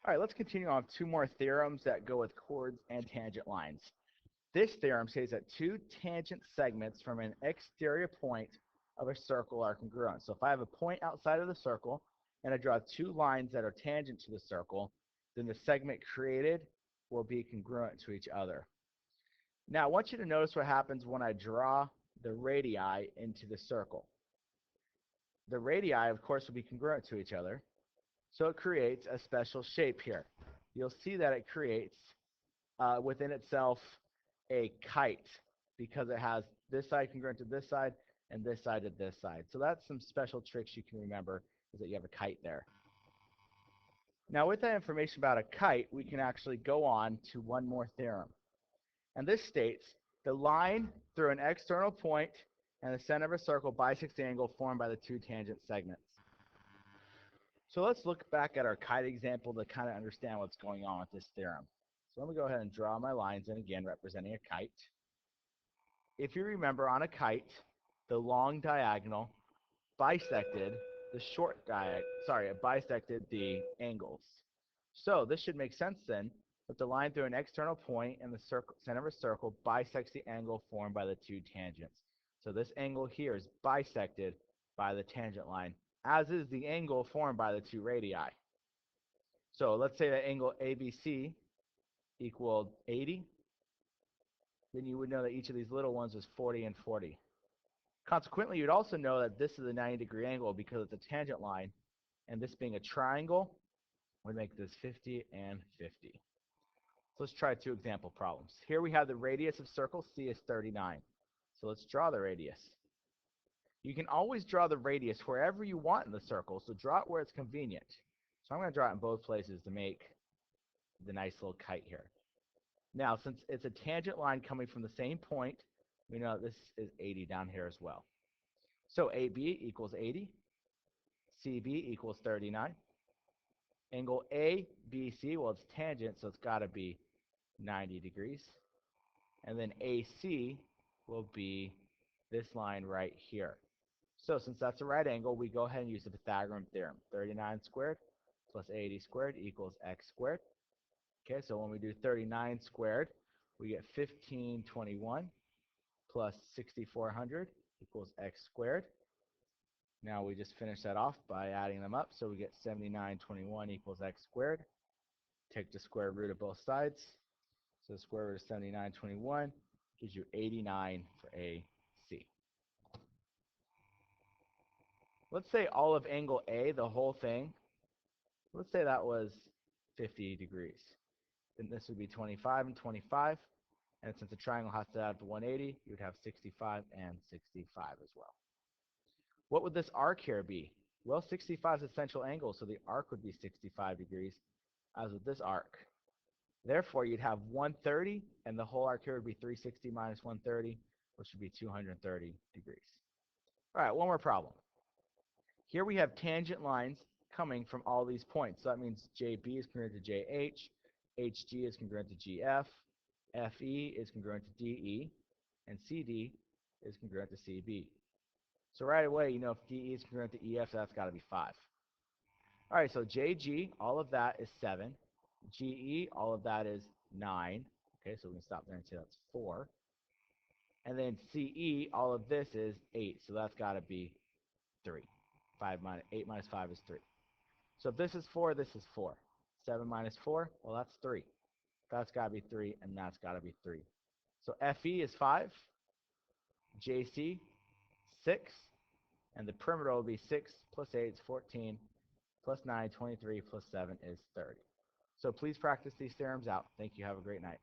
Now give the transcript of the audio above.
All right, let's continue on two more theorems that go with chords and tangent lines. This theorem says that two tangent segments from an exterior point of a circle are congruent. So if I have a point outside of the circle and I draw two lines that are tangent to the circle, then the segment created will be congruent to each other. Now I want you to notice what happens when I draw the radii into the circle. The radii, of course, will be congruent to each other, so it creates a special shape here. You'll see that it creates within itself a kite because it has this side congruent to this side and this side to this side. So that's some special tricks you can remember, is that you have a kite there. Now with that information about a kite, we can actually go on to one more theorem. And this states the line through an external point and the center of a circle bisects the angle formed by the two tangent segments. So let's look back at our kite example to kind of understand what's going on with this theorem. So let me go ahead and draw my lines in again, representing a kite. If you remember, on a kite, the long diagonal bisected the short diagonal, it bisected the angles. So this should make sense then, that the line through an external point and the center of a circle bisects the angle formed by the two tangents. So this angle here is bisected by the tangent line, as is the angle formed by the two radii. So let's say that angle ABC equaled 80. Then you would know that each of these little ones was 40 and 40. Consequently, you'd also know that this is a 90-degree angle because it's a tangent line, and this being a triangle would make this 50 and 50. So let's try two example problems. Here we have the radius of circle C is 39. So let's draw the radius. You can always draw the radius wherever you want in the circle, so draw it where it's convenient. So I'm going to draw it in both places to make the nice little kite here. Now, since it's a tangent line coming from the same point, we know this is 80 down here as well. So AB equals 80, CB equals 39. Angle ABC, well, it's tangent, so it's got to be 90 degrees. And then AC will be this line right here. So since that's a right angle, we go ahead and use the Pythagorean theorem. 39 squared plus 80 squared equals x squared. Okay, so when we do 39 squared, we get 1521 plus 6400 equals x squared. Now we just finish that off by adding them up, so we get 7921 equals x squared. Take the square root of both sides. So the square root of 7921 gives you 89 for AC. Let's say all of angle A, the whole thing, let's say that was 50 degrees. Then this would be 25 and 25. And since the triangle has to add up to 180, you would have 65 and 65 as well. What would this arc here be? Well, 65 is a central angle, so the arc would be 65 degrees, as with this arc. Therefore, you'd have 130, and the whole arc here would be 360 minus 130, which would be 230 degrees. All right, one more problem. Here we have tangent lines coming from all these points. So that means JB is congruent to JH, HG is congruent to GF, FE is congruent to DE, and CD is congruent to CB. So right away, you know if DE is congruent to EF, that's got to be 5. All right, so JG, all of that is 7. GE, all of that is 9. Okay, so we can stop there and say that's 4. And then CE, all of this is 8. So that's got to be 3. 8 minus 5 is 3. So if this is 4, this is 4. 7 minus 4, well, that's 3. That's got to be 3, and that's got to be 3. So FE is 5. JC, 6. And the perimeter will be 6 plus 8 is 14, plus 9, 23, plus 7 is 30. So please practice these theorems out. Thank you. Have a great night.